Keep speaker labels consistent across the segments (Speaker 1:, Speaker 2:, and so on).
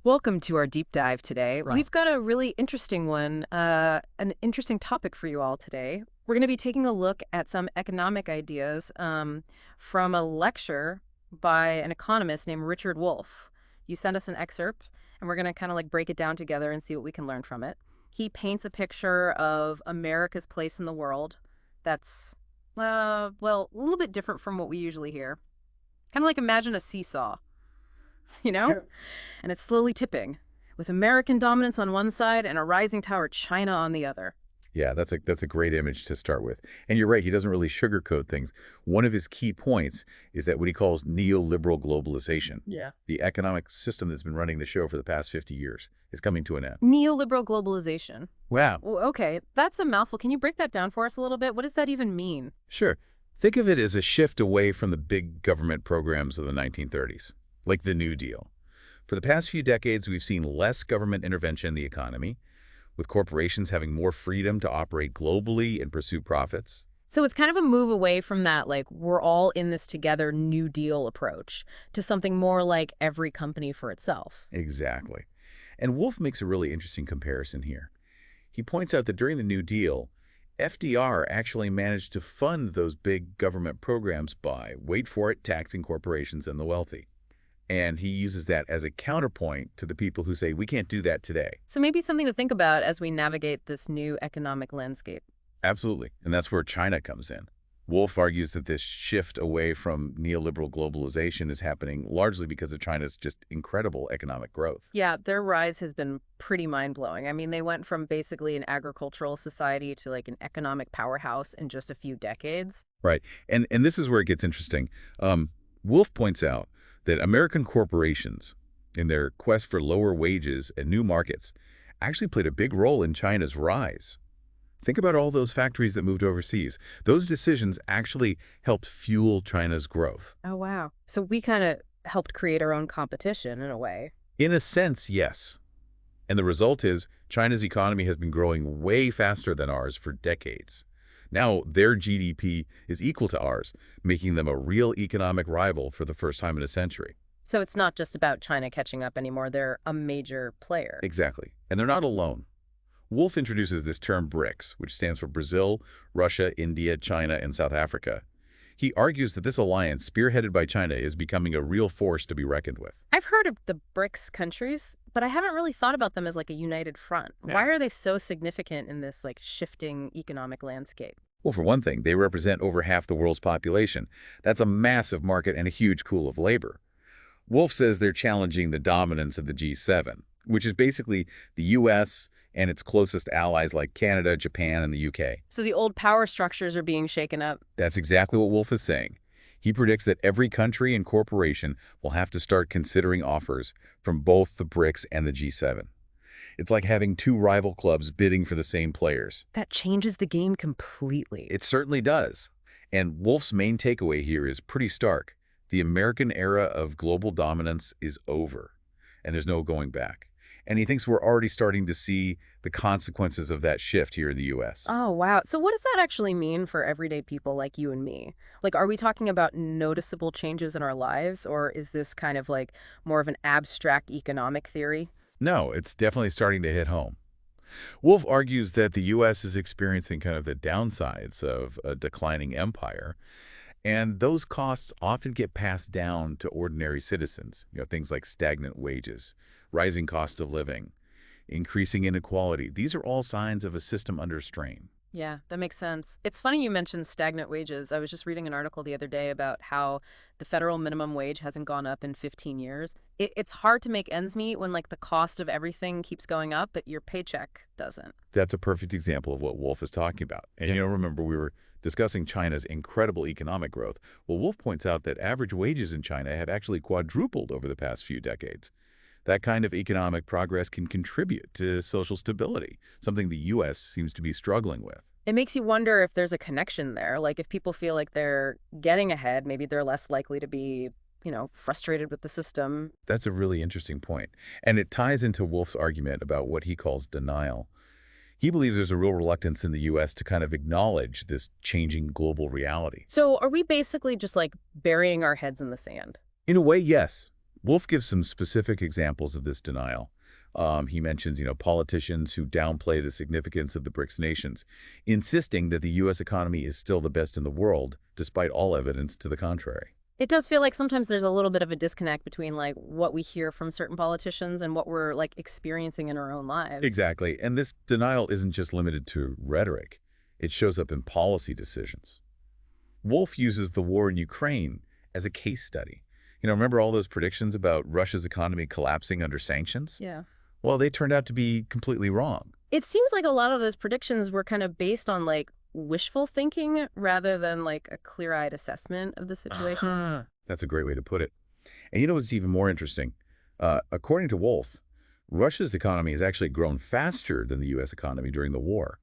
Speaker 1: Welcome to our deep dive today.
Speaker 2: Right.
Speaker 1: We've got a really interesting one, an interesting topic for you all today. We're going to be taking a look at some economic ideas from a lecture by an economist named Richard Wolff. You sent us an excerpt, and we're going to kind of like break it down together and see what we can learn from it. He paints a picture of America's place in the world that's, well, a little bit different from what we usually hear. Kind of like imagine a seesaw, you know? And it's slowly tipping, with American dominance on one side and a rising tower China on the other.
Speaker 2: Yeah, that's a great image to start with. And you're right, he doesn't really sugarcoat things. One of his key points is that what he calls neoliberal globalization,
Speaker 1: Yeah.
Speaker 2: the economic system that's been running the show for the past 50 years, is coming to an end.
Speaker 1: Neoliberal globalization.
Speaker 2: Wow.
Speaker 1: Okay, that's a mouthful. Can you break that down for us a little bit? What does that even mean?
Speaker 2: Sure. Think of it as a shift away from the big government programs of the 1930s, like the New Deal. For the past few decades, we've seen less government intervention in the economy, with corporations having more freedom to operate globally and pursue profits.
Speaker 1: So it's kind of a move away from that, like, we're all in this together New Deal approach to something more like every company for itself.
Speaker 2: Exactly. And Wolf makes a really interesting comparison here. He points out that during the New Deal, FDR actually managed to fund those big government programs by, wait for it, taxing corporations and the wealthy. And he uses that as a counterpoint to the people who say, we can't do that today.
Speaker 1: So maybe something to think about as we navigate this new economic landscape.
Speaker 2: Absolutely. And that's where China comes in. Wolf argues that this shift away from neoliberal globalization is happening largely because of China's just incredible economic growth.
Speaker 1: Yeah, their rise has been pretty mind-blowing. I mean, they went from basically an agricultural society to like an economic powerhouse in just a few decades.
Speaker 2: Right. And this is where it gets interesting. Wolf points out that American corporations, in their quest for lower wages and new markets, actually played a big role in China's rise. Think about all those factories that moved overseas. Those decisions actually helped fuel China's growth.
Speaker 1: Oh, wow. So we kind of helped create our own competition in a way.
Speaker 2: In a sense, yes. And the result is China's economy has been growing way faster than ours for decades. Now their GDP is equal to ours, making them a real economic rival for the first time in a century.
Speaker 1: So it's not just about China catching up anymore. They're a major player.
Speaker 2: Exactly. And they're not alone. Wolf introduces this term BRICS, which stands for Brazil, Russia, India, China, and South Africa. He argues that this alliance, spearheaded by China, is becoming a real force to be reckoned with.
Speaker 1: I've heard of the BRICS countries, but I haven't really thought about them as like a united front. Why are they so significant in this like shifting economic landscape?
Speaker 2: Well, for one thing, they represent over half the world's population. That's a massive market and a huge pool of labor. Wolf says they're challenging the dominance of the G7, which is basically the U.S. and its closest allies like Canada, Japan, and the U.K.
Speaker 1: So the old power structures are being shaken up.
Speaker 2: That's exactly what Wolf is saying. He predicts that every country and corporation will have to start considering offers from both the BRICS and the G7. It's like having two rival clubs bidding for the same players.
Speaker 1: That changes the game completely.
Speaker 2: It certainly does. And Wolf's main takeaway here is pretty stark. The American era of global dominance is over, and there's no going back. And he thinks we're already starting to see the consequences of that shift here in the U.S.
Speaker 1: Oh, wow. So what does that actually mean for everyday people like you and me? Like, are we talking about noticeable changes in our lives, or is this kind of like more of an abstract economic theory?
Speaker 2: No, it's definitely starting to hit home. Wolf argues that the U.S. is experiencing kind of the downsides of a declining empire, and those costs often get passed down to ordinary citizens, things like stagnant wages, rising cost of living, increasing inequality. These are all signs of a system under strain.
Speaker 1: Yeah, that makes sense. It's funny you mentioned stagnant wages. I was just reading an article the other day about how the federal minimum wage hasn't gone up in 15 years. It's hard to make ends meet when like the cost of everything keeps going up, but your paycheck doesn't.
Speaker 2: That's a perfect example of what Wolf is talking about. And remember we were discussing China's incredible economic growth. Well, Wolf points out that average wages in China have actually quadrupled over the past few decades. That kind of economic progress can contribute to social stability, something the U.S. seems to be struggling with.
Speaker 1: It makes you wonder if there's a connection there. Like if people feel like they're getting ahead, maybe they're less likely to be, frustrated with the system.
Speaker 2: That's a really interesting point. And it ties into Wolf's argument about what he calls denial. He believes there's a real reluctance in the U.S. to kind of acknowledge this changing global reality.
Speaker 1: So are we basically just like burying our heads in the sand?
Speaker 2: In a way, yes. Wolf gives some specific examples of this denial. He mentions, politicians who downplay the significance of the BRICS nations, insisting that the U.S. economy is still the best in the world, despite all evidence to the contrary.
Speaker 1: It does feel like sometimes there's a little bit of a disconnect between like what we hear from certain politicians and what we're like experiencing in our own lives.
Speaker 2: Exactly. And this denial isn't just limited to rhetoric. It shows up in policy decisions. Wolf uses the war in Ukraine as a case study. Remember all those predictions about Russia's economy collapsing under sanctions?
Speaker 1: Yeah.
Speaker 2: Well, they turned out to be completely wrong.
Speaker 1: It seems like a lot of those predictions were kind of based on like wishful thinking rather than like a clear-eyed assessment of the situation.
Speaker 2: That's a great way to put it. And you know what's even more interesting? According to Wolf, Russia's economy has actually grown faster than the U.S. economy during the war.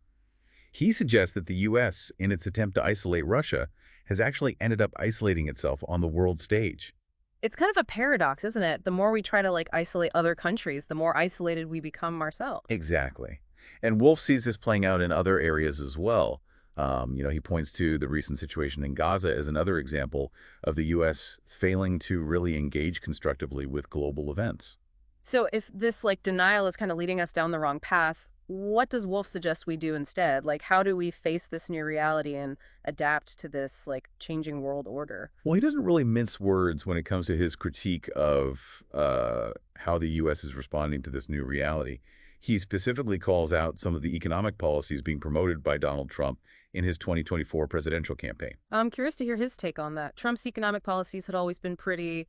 Speaker 2: He suggests that the U.S., in its attempt to isolate Russia, has actually ended up isolating itself on the world stage.
Speaker 1: It's kind of a paradox, isn't it? The more we try to like isolate other countries, the more isolated we become ourselves.
Speaker 2: Exactly. And Wolf sees this playing out in other areas as well. He points to the recent situation in Gaza as another example of the U.S. failing to really engage constructively with global events.
Speaker 1: So if this like denial is kind of leading us down the wrong path, what does Wolf suggest we do instead? Like how do we face this new reality and adapt to this like changing world order?
Speaker 2: Well, he doesn't really mince words when it comes to his critique of how the U.S. is responding to this new reality. He specifically calls out some of the economic policies being promoted by Donald Trump in his 2024 presidential campaign.
Speaker 1: I'm curious to hear his take on that. Trump's economic policies had always been pretty,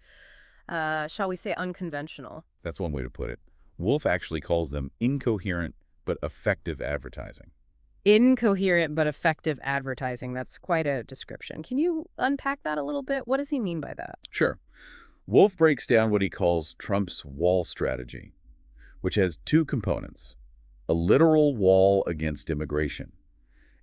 Speaker 1: shall we say, unconventional.
Speaker 2: That's one way to put it. Wolf actually calls them incoherent but effective advertising.
Speaker 1: Incoherent but effective advertising. That's quite a description. Can you unpack that a little bit? What does he mean by that?
Speaker 2: Sure. Wolf breaks down what he calls Trump's wall strategy, which has two components: a literal wall against immigration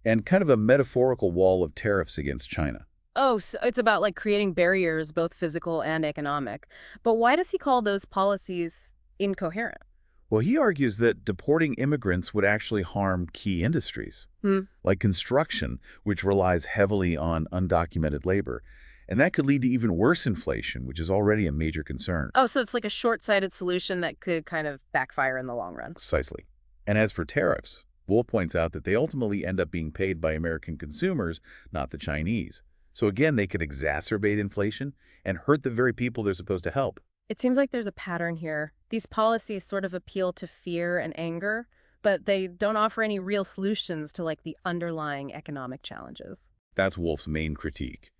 Speaker 2: and kind of a metaphorical wall of tariffs against China.
Speaker 1: Oh, so it's about like creating barriers, both physical and economic. But why does he call those policies incoherent?
Speaker 2: Well, he argues that deporting immigrants would actually harm key industries,
Speaker 1: Hmm.
Speaker 2: like construction, which relies heavily on undocumented labor. And that could lead to even worse inflation, which is already a major concern.
Speaker 1: Oh, so it's like a short-sighted solution that could kind of backfire in the long run.
Speaker 2: Precisely. And as for tariffs, Wolf points out that they ultimately end up being paid by American consumers, not the Chinese. So again, they could exacerbate inflation and hurt the very people they're supposed to help.
Speaker 1: It seems like there's a pattern here. These policies sort of appeal to fear and anger, but they don't offer any real solutions to like the underlying economic challenges.
Speaker 2: That's Wolf's main critique.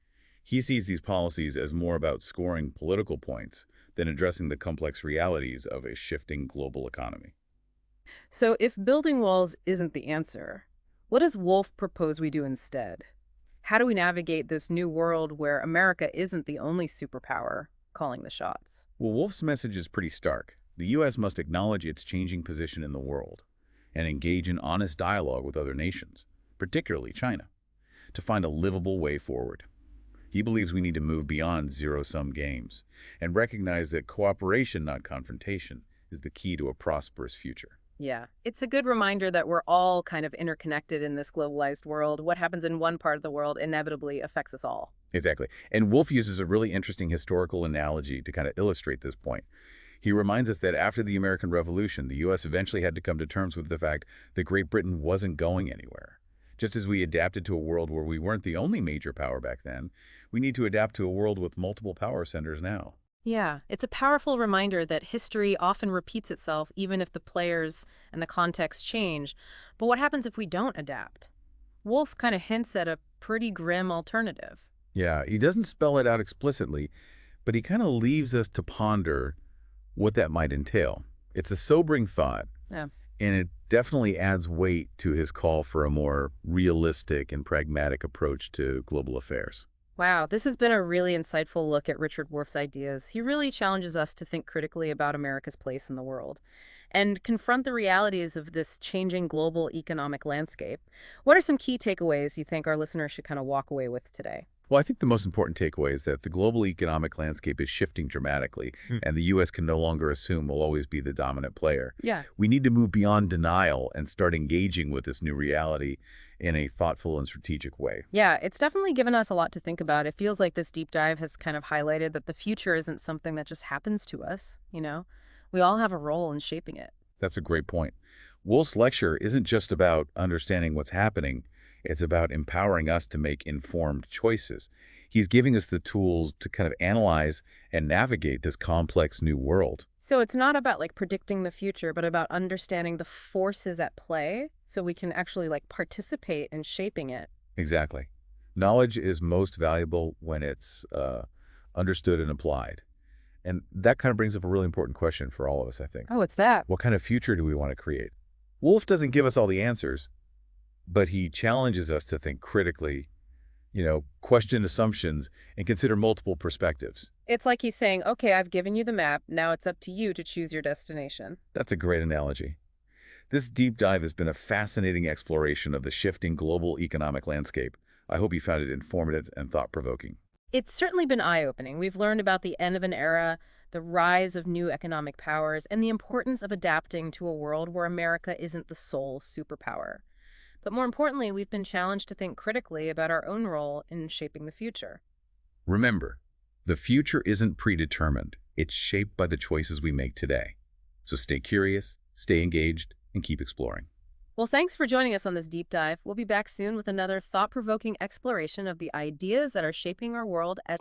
Speaker 2: He sees these policies as more about scoring political points than addressing the complex realities of a shifting global economy.
Speaker 1: So if building walls isn't the answer, what does Wolf propose we do instead? How do we navigate this new world where America isn't the only superpower calling the shots?
Speaker 2: Well, Wolf's message is pretty stark. The U.S. must acknowledge its changing position in the world and engage in honest dialogue with other nations, particularly China, to find a livable way forward. He believes we need to move beyond zero-sum games and recognize that cooperation, not confrontation, is the key to a prosperous future.
Speaker 1: Yeah, it's a good reminder that we're all kind of interconnected in this globalized world. What happens in one part of the world inevitably affects us all.
Speaker 2: Exactly. And Wolf uses a really interesting historical analogy to kind of illustrate this point. He reminds us that after the American Revolution, the U.S. eventually had to come to terms with the fact that Great Britain wasn't going anywhere. Just as we adapted to a world where we weren't the only major power back then, we need to adapt to a world with multiple power centers now.
Speaker 1: Yeah, it's a powerful reminder that history often repeats itself even if the players and the context change. But what happens if we don't adapt? Wolf kind of hints at a pretty grim alternative.
Speaker 2: Yeah, he doesn't spell it out explicitly, but he kind of leaves us to ponder what that might entail. It's a sobering thought,
Speaker 1: Yeah.
Speaker 2: and it definitely adds weight to his call for a more realistic and pragmatic approach to global affairs.
Speaker 1: Wow, this has been a really insightful look at Richard Wolff's ideas. He really challenges us to think critically about America's place in the world and confront the realities of this changing global economic landscape. What are some key takeaways you think our listeners should kind of walk away with today?
Speaker 2: Well, I think the most important takeaway is that the global economic landscape is shifting dramatically,
Speaker 1: Hmm.
Speaker 2: and the U.S. can no longer assume will always be the dominant player.
Speaker 1: Yeah.
Speaker 2: We need to move beyond denial and start engaging with this new reality in a thoughtful and strategic way.
Speaker 1: Yeah, it's definitely given us a lot to think about. It feels like this deep dive has kind of highlighted that the future isn't something that just happens to us, you know? We all have a role in shaping it.
Speaker 2: That's a great point. Wolf's lecture isn't just about understanding what's happening, it's about empowering us to make informed choices. He's giving us the tools to kind of analyze and navigate this complex new world.
Speaker 1: So it's not about like predicting the future, but about understanding the forces at play so we can actually like participate in shaping it.
Speaker 2: Exactly. Knowledge is most valuable when it's understood and applied. And that kind of brings up a really important question for all of us, I think.
Speaker 1: Oh, it's that.
Speaker 2: What kind of future do we want to create? Wolf doesn't give us all the answers, but he challenges us to think critically, question assumptions, and consider multiple perspectives.
Speaker 1: It's like he's saying, okay, I've given you the map. Now it's up to you to choose your destination.
Speaker 2: That's a great analogy. This deep dive has been a fascinating exploration of the shifting global economic landscape. I hope you found it informative and thought-provoking.
Speaker 1: It's certainly been eye-opening. We've learned about the end of an era, the rise of new economic powers, and the importance of adapting to a world where America isn't the sole superpower. But more importantly, we've been challenged to think critically about our own role in shaping the future.
Speaker 2: Remember, the future isn't predetermined. It's shaped by the choices we make today. So stay curious, stay engaged, and keep exploring.
Speaker 1: Well, thanks for joining us on this deep dive. We'll be back soon with another thought-provoking exploration of the ideas that are shaping our world as